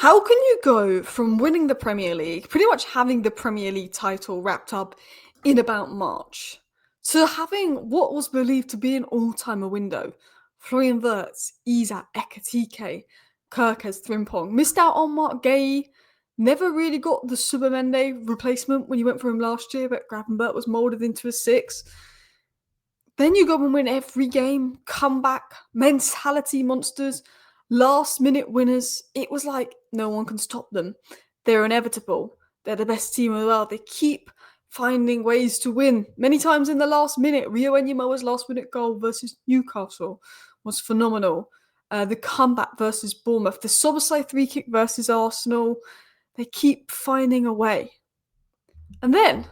How can you go from winning the Premier League, pretty much having the Premier League title wrapped up in about March, to having what was believed to be an all-timer window? Florian Wirtz, Isak, Ekatike, Kirkes, Frimpong, missed out on Mark Gay, never really got the Subamende replacement when you went for him last year, but Gravenberch was moulded into a six. Then you go and win every game, comeback, mentality monsters, last minute winners. It was like no one can stop them. They're inevitable. They're the best team in the world. They keep finding ways to win. Many times in the last minute, Rio Enyimoa's last minute goal versus Newcastle was phenomenal. The comeback versus Bournemouth, the Szoboszlai free kick versus Arsenal. They keep finding a way. And then,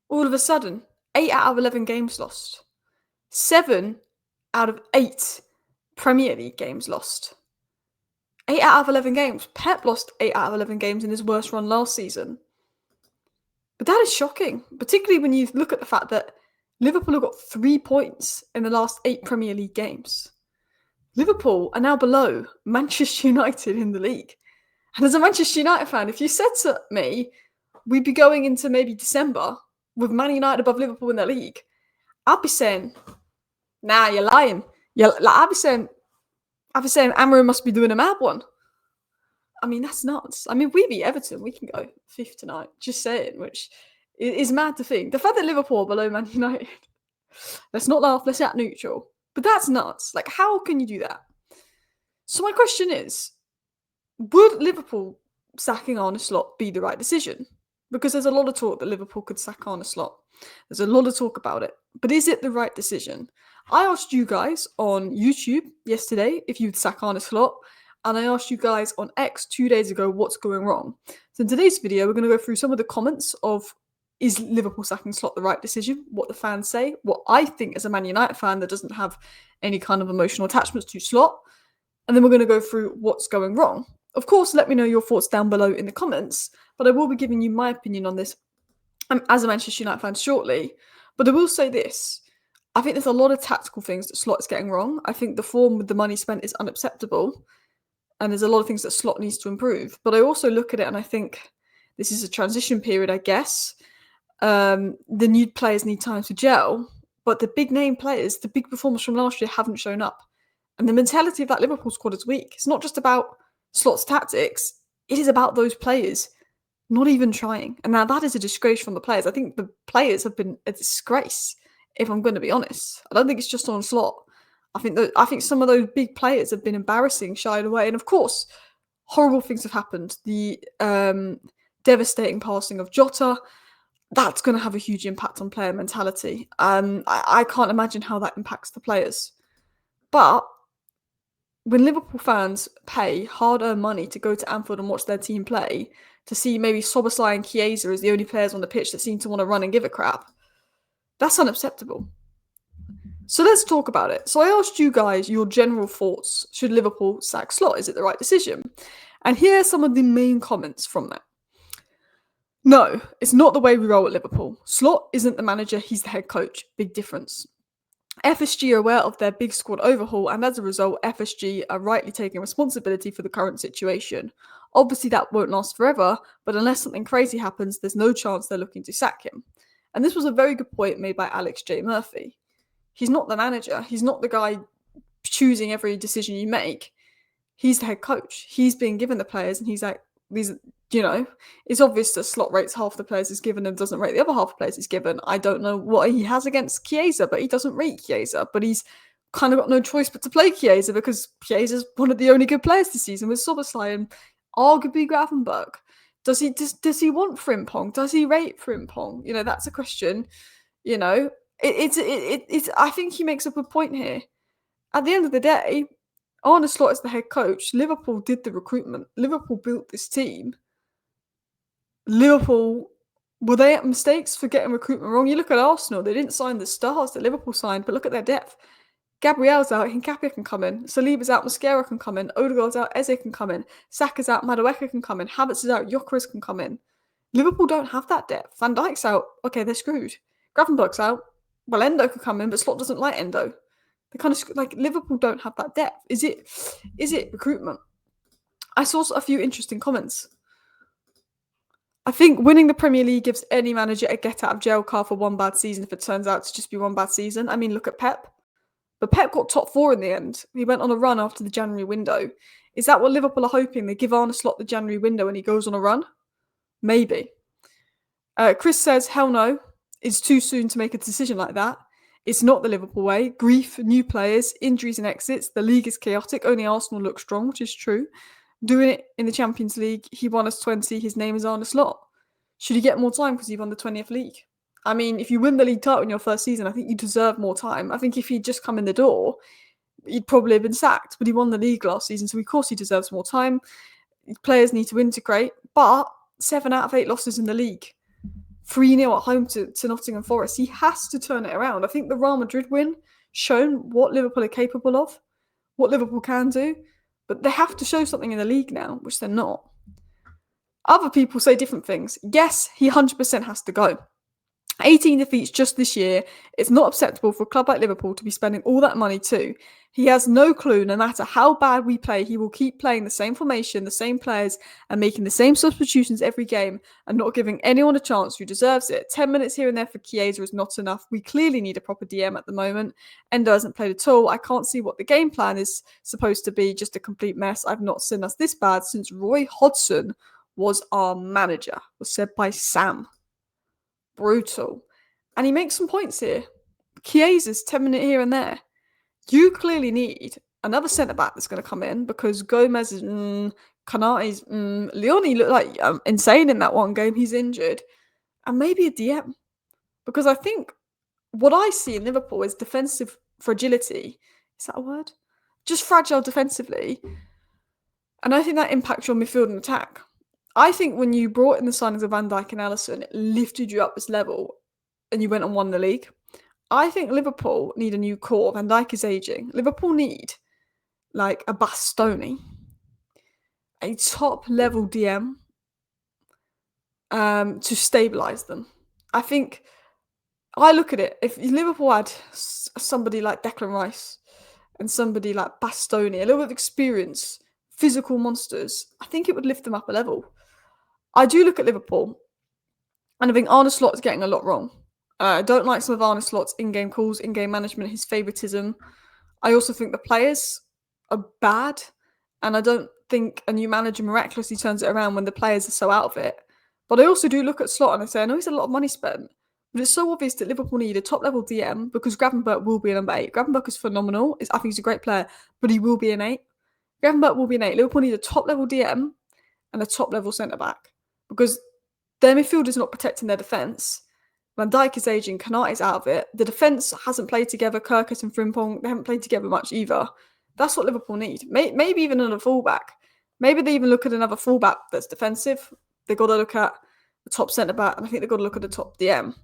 all of a sudden, 8 out of 11 games lost. 7 out of 8 Premier League games lost. 8 out of 11 games. Pep lost 8 out of 11 games in his worst run last season. But that is shocking, particularly when you look at the fact that Liverpool have got 3 points in the last 8 Premier League games. Liverpool are now below Manchester United in the league. And as a Manchester United fan, if you said to me, we'd be going into maybe December with Man United above Liverpool in the league, I'd be saying, nah, you're lying. I'd be saying Amarim must be doing a mad one. I mean, that's nuts. I mean, we beat Everton. We can go 5th tonight. Just saying, which is mad to think. The fact that Liverpool are below Man United, let's not laugh, let's act neutral. But that's nuts. Like, how can you do that? So my question is, would Liverpool sacking Arne Slot be the right decision? Because there's a lot of talk that Liverpool could sack Arne Slot. There's a lot of talk about it. But is it the right decision? I asked you guys on YouTube yesterday if you'd sack Arne Slot, and I asked you guys on X 2 days ago what's going wrong. So in today's video, we're going to go through some of the comments of is Liverpool sacking Slot the right decision, what the fans say, what I think as a Man United fan that doesn't have any kind of emotional attachments to Slot, and then we're going to go through what's going wrong. Of course, let me know your thoughts down below in the comments, but I will be giving you my opinion on this as a Manchester United fan shortly. But I will say this. I think there's a lot of tactical things that Slot is getting wrong. I think the form with the money spent is unacceptable. And there's a lot of things that Slot needs to improve. But I also look at it and I think this is a transition period, I guess. The new players need time to gel. But the big name players, the big performers from last year haven't shown up. And the mentality of that Liverpool squad is weak. It's not just about Slot's tactics. It is about those players not even trying. And now that is a disgrace from the players. I think the players have been a disgrace, if I'm going to be honest. I don't think it's just on Slot. I think some of those big players have been embarrassing, shied away. And of course, horrible things have happened. The devastating passing of Jota, that's going to have a huge impact on player mentality. I can't imagine how that impacts the players. But when Liverpool fans pay hard-earned money to go to Anfield and watch their team play, to see maybe Szoboszlai and Chiesa as the only players on the pitch that seem to want to run and give a crap, that's unacceptable. So let's talk about it. So I asked you guys your general thoughts. Should Liverpool sack Slot? Is it the right decision? And here are some of the main comments from that. No, it's not the way we roll at Liverpool. Slot isn't the manager, he's the head coach. Big difference. FSG are aware of their big squad overhaul, and as a result, FSG are rightly taking responsibility for the current situation. Obviously, that won't last forever, but unless something crazy happens, there's no chance they're looking to sack him. And this was a very good point made by Alex J. Murphy. He's not the manager. He's not the guy choosing every decision you make. He's the head coach. He's being given the players, and he's like, it's obvious that Slot rates half the players he's given and doesn't rate the other half the players he's given. I don't know what he has against Chiesa, but he doesn't rate Chiesa. But he's kind of got no choice but to play Chiesa because Chiesa's one of the only good players this season with Szoboszlai and arguably Gravenberch. Does he want Frimpong? Does he rate Frimpong? That's a question. I think he makes a good point here. At the end of the day, Arne Slot is the head coach. Liverpool did the recruitment. Liverpool built this team. Liverpool, were they at mistakes for getting recruitment wrong? You look at Arsenal, they didn't sign the stars that Liverpool signed, but look at their depth. Gabriel's out, Hincapie can come in. Saliba's out, Mascara can come in. Odegaard's out, Eze can come in. Saka's out, Madueke can come in. Havertz is out, Gyökeres can come in. Liverpool don't have that depth. Van Dijk's out, okay, they're screwed. Gravenberch's out, well, Endo could come in, but Slot doesn't like Endo. They kind of like Liverpool don't have that depth. Is it recruitment? I saw a few interesting comments. I think winning the Premier League gives any manager a get-out-of-jail card for one bad season if it turns out to just be one bad season. I mean, look at Pep. But Pep got top 4 in the end. He went on a run after the January window. Is that what Liverpool are hoping? They give Arne Slot the January window and he goes on a run? Maybe. Chris says, hell no. It's too soon to make a decision like that. It's not the Liverpool way. Grief, new players, injuries and exits. The league is chaotic. Only Arsenal look strong, which is true. Doing it in the Champions League, he won us 20. His name is Arne Slot. Should he get more time because he won the 20th league? I mean, if you win the league title in your first season, I think you deserve more time. I think if he'd just come in the door, he'd probably have been sacked. But he won the league last season, so of course he deserves more time. Players need to integrate. But 7 out of 8 losses in the league. 3-0 at home to Nottingham Forest. He has to turn it around. I think the Real Madrid win shown what Liverpool are capable of, what Liverpool can do. But they have to show something in the league now, which they're not. Other people say different things. Yes, he 100% has to go. 18 defeats just this year. It's not acceptable for a club like Liverpool to be spending all that money too. He has no clue, no matter how bad we play, he will keep playing the same formation, the same players, and making the same substitutions every game, and not giving anyone a chance who deserves it. 10 minutes here and there for Chiesa is not enough. We clearly need a proper DM at the moment. Endo hasn't played at all. I can't see what the game plan is supposed to be, just a complete mess. I've not seen us this bad since Roy Hodgson was our manager, was said by Sam. Brutal. And he makes some points here. Chiesa's 10 minutes here and there. You clearly need another centre-back that's going to come in because Gomez is Kanate's Leone looked like insane in that one game. He's injured. And maybe a DM. Because I think what I see in Liverpool is defensive fragility. Is that a word? Just fragile defensively. And I think that impacts your midfield and attack. I think when you brought in the signings of Van Dijk and Alisson, it lifted you up this level and you went and won the league. I think Liverpool need a new core. Van Dijk is aging. Liverpool need like a Bastoni, a top-level DM to stabilise them. I think, I look at it, if Liverpool had somebody like Declan Rice and somebody like Bastoni, a little bit of experience, physical monsters, I think it would lift them up a level. I do look at Liverpool, and I think Arne Slot is getting a lot wrong. I don't like some of Arne Slot's in-game calls, in-game management, his favouritism. I also think the players are bad, and I don't think a new manager miraculously turns it around when the players are so out of it. But I also do look at Slot and I say, I know he's a lot of money spent, but it's so obvious that Liverpool need a top-level DM because Gravenberch will be a number 8. Gravenberch is phenomenal. I think he's a great player, but he will be an 8. Gravenberch will be an 8. Liverpool need a top-level DM and a top-level centre-back because their midfield is not protecting their defence. Van Dijk is aging, Kanate is out of it. The defence hasn't played together, Kirkus and Frimpong, they haven't played together much either. That's what Liverpool need. Maybe even another fullback. Maybe they even look at another fullback that's defensive. They've got to look at the top centre-back, and I think they've got to look at the top DM.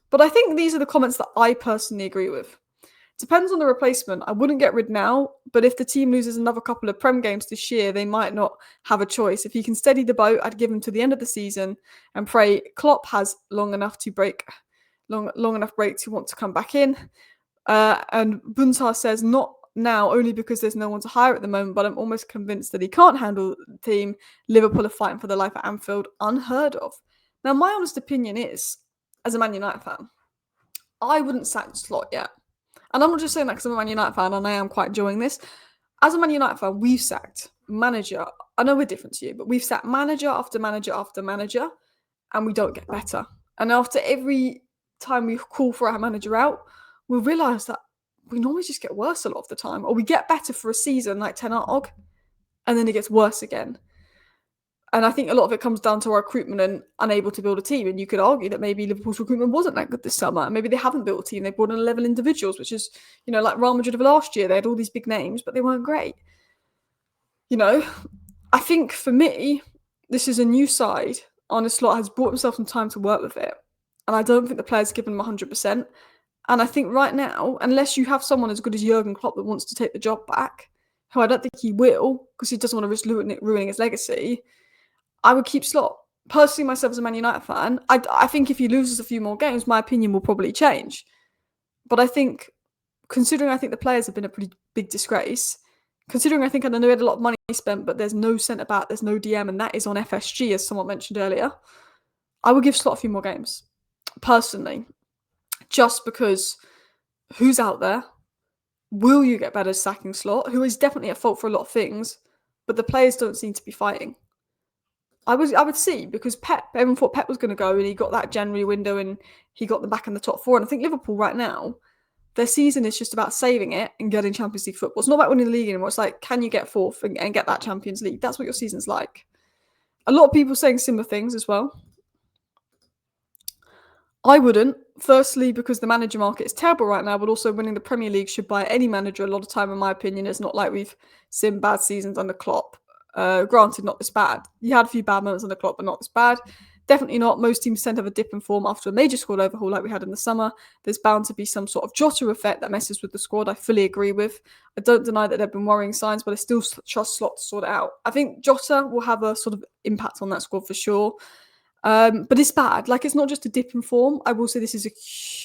But I think these are the comments that I personally agree with. Depends on the replacement. I wouldn't get rid now, but if the team loses another couple of Prem games this year, they might not have a choice. If he can steady the boat, I'd give him to the end of the season and pray Klopp has long enough break to want to come back in. And Buntar says, not now, only because there's no one to hire at the moment, but I'm almost convinced that he can't handle the team. Liverpool are fighting for their life at Anfield. Unheard of. Now, my honest opinion is, as a Man United fan, I wouldn't sack Slot yet. And I'm not just saying that because I'm a Man United fan and I am quite enjoying this. As a Man United fan, we've sacked manager. I know we're different to you, but we've sacked manager after manager after manager and we don't get better. And after every time we call for our manager out, we realise that we normally just get worse a lot of the time. Or we get better for a season like Ten Hag and then it gets worse again. And I think a lot of it comes down to our recruitment and unable to build a team. And you could argue that maybe Liverpool's recruitment wasn't that good this summer. Maybe they haven't built a team. They brought in 11 individuals, which is, like Real Madrid of last year. They had all these big names, but they weren't great. I think for me, this is a new side. Arne Slot has brought himself some time to work with it. And I don't think the players given him 100%. And I think right now, unless you have someone as good as Jurgen Klopp that wants to take the job back, who I don't think he will, because he doesn't want to risk ruining his legacy, I would keep Slot. Personally, myself as a Man United fan, I think if he loses a few more games, my opinion will probably change. But I think, considering I think the players have been a pretty big disgrace, Considering I think I know we had a lot of money spent, but there's no centre-back, there's no DM, and that is on FSG, as someone mentioned earlier, I would give Slot a few more games, personally, just because who's out there? Will you get better sacking Slot, who is definitely at fault for a lot of things, but the players don't seem to be fighting. I would see, because everyone thought Pep was going to go, and he got that January window, and he got them back in the top four. And I think Liverpool right now, their season is just about saving it and getting Champions League football. It's not about winning the league anymore. It's like, can you get fourth and get that Champions League? That's what your season's like. A lot of people saying similar things as well. I wouldn't. Firstly, because the manager market is terrible right now, but also winning the Premier League should buy any manager a lot of time, in my opinion. It's not like we've seen bad seasons under Klopp. Granted, not this bad. You had a few bad moments under Klopp, but not this bad. Definitely not. Most teams tend to have a dip in form after a major squad overhaul like we had in the summer. There's bound to be some sort of Jota effect that messes with the squad. I fully agree with. I don't deny that there have been worrying signs, but I still trust Slot to sort it out. I think Jota will have a sort of impact on that squad for sure. But it's bad. Like, it's not just a dip in form. I will say this is an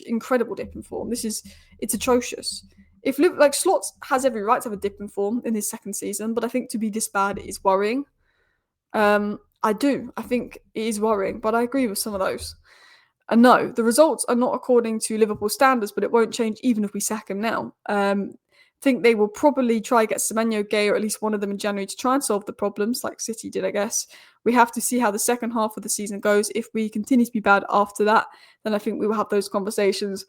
incredible dip in form. It's atrocious. If Slot has every right to have a dip in form in his second season, but I think to be this bad is worrying. I do. I think it is worrying, but I agree with some of those. And no, the results are not according to Liverpool standards, but it won't change even if we sack him now. Think they will probably try to get Semenyo, Gay, or at least one of them in January to try and solve the problems, like City did, I guess. We have to see how the second half of the season goes. If we continue to be bad after that, then I think we will have those conversations.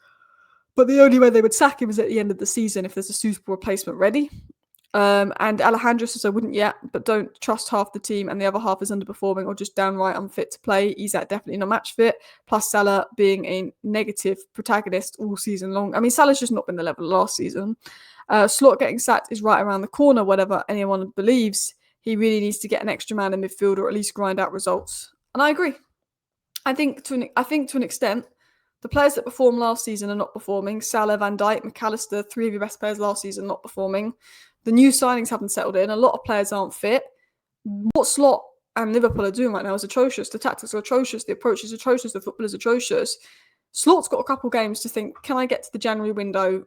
But the only way they would sack him is at the end of the season if there's a suitable replacement ready. And Alejandro says I wouldn't yet, but don't trust half the team and the other half is underperforming or just downright unfit to play. Isak definitely not match fit. Plus Salah being a negative protagonist all season long. I mean, Salah's just not been the level last season. Slot getting sacked is right around the corner, whatever anyone believes. He really needs to get an extra man in midfield or at least grind out results. And I agree. I think to an extent, the players that performed last season are not performing. Salah, Van Dijk, McAllister, three of your best players last season not performing. The new signings haven't settled in. A lot of players aren't fit. What Slot and Liverpool are doing right now is atrocious. The tactics are atrocious. The approach is atrocious. The football is atrocious. Slot's got a couple games to think, can I get to the January window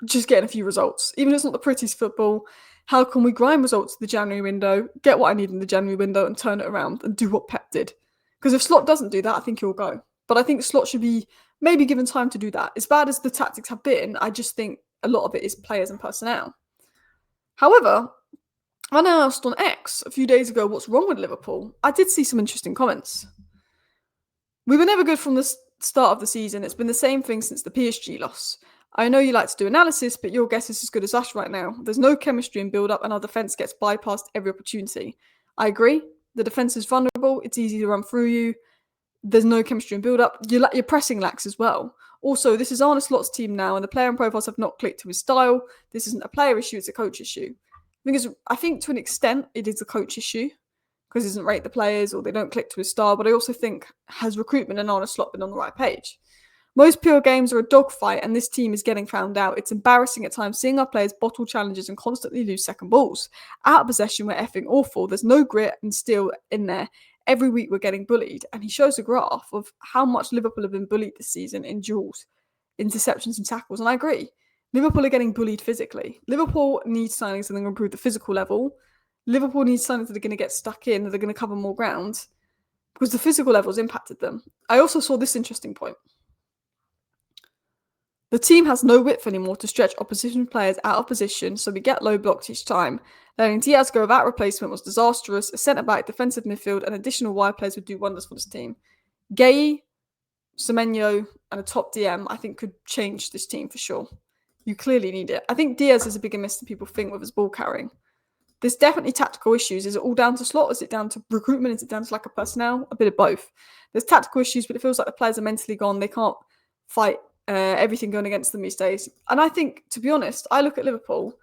just getting a few results? Even if it's not the prettiest football, how can we grind results to the January window, get what I need in the January window and turn it around and do what Pep did? Because if Slot doesn't do that, I think he'll go. But I think Slot should be maybe given time to do that. As bad as the tactics have been, I just think a lot of it is players and personnel. However, when I asked on X a few days ago what's wrong with Liverpool, I did see some interesting comments. We were never good from the start of the season. It's been the same thing since the PSG loss. I know you like to do analysis, but your guess is as good as us right now. There's no chemistry in build-up and our defence gets bypassed every opportunity. I agree. The defence is vulnerable. It's easy to run through you. There's no chemistry in build-up. Your pressing lacks as well. Also, this is Arne Slot's team now, and the player and profiles have not clicked to his style. This isn't a player issue, it's a coach issue. I think to an extent it is a coach issue, because he doesn't rate the players or they don't click to his style, but I also think has recruitment and Arne Slot been on the right page? Most pure games are a dogfight, and this team is getting found out. It's embarrassing at times seeing our players bottle challenges and constantly lose second balls. Out of possession, we're effing awful. There's no grit and steel in there. Every week we're getting bullied. And he shows a graph of how much Liverpool have been bullied this season in duels, interceptions and tackles. And I agree. Liverpool are getting bullied physically. Liverpool needs signings that are going to improve the physical level. Liverpool needs signings that are going to get stuck in, that are going to cover more ground, because the physical level has impacted them. I also saw this interesting point. The team has no width anymore to stretch opposition players out of position, so we get low blocks each time. Letting Diaz go without replacement was disastrous. A centre-back, defensive midfield, and additional wide players would do wonders for this team. Gay, Semenyo, and a top DM, I think, could change this team for sure. You clearly need it. I think Diaz is a bigger miss than people think with his ball carrying. There's definitely tactical issues. Is it all down to Slot? Is it down to recruitment? Is it down to lack of personnel? A bit of both. There's tactical issues, but it feels like the players are mentally gone. They can't fight everything going against them these days. And I think, to be honest, I look at Liverpool,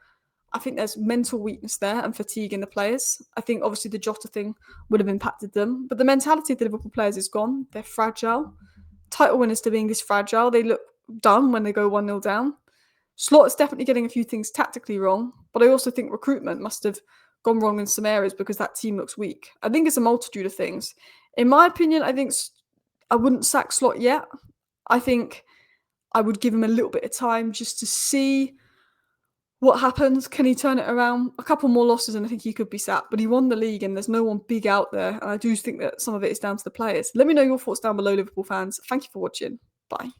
I think there's mental weakness there and fatigue in the players. I think obviously the Jota thing would have impacted them, but the mentality of the Liverpool players is gone. They're fragile. Title winners to being this fragile. They look done when they go 1-0 down. Slot is definitely getting a few things tactically wrong, but I also think recruitment must have gone wrong in some areas because that team looks weak. I think it's a multitude of things. In my opinion, I think I wouldn't sack Slot yet. I think I would give him a little bit of time just to see What happens? Can he turn it around? A couple more losses and I think he could be sacked, but he won the league and there's no one big out there. And I do think that some of it is down to the players. Let me know your thoughts down below, Liverpool fans. Thank you for watching. Bye.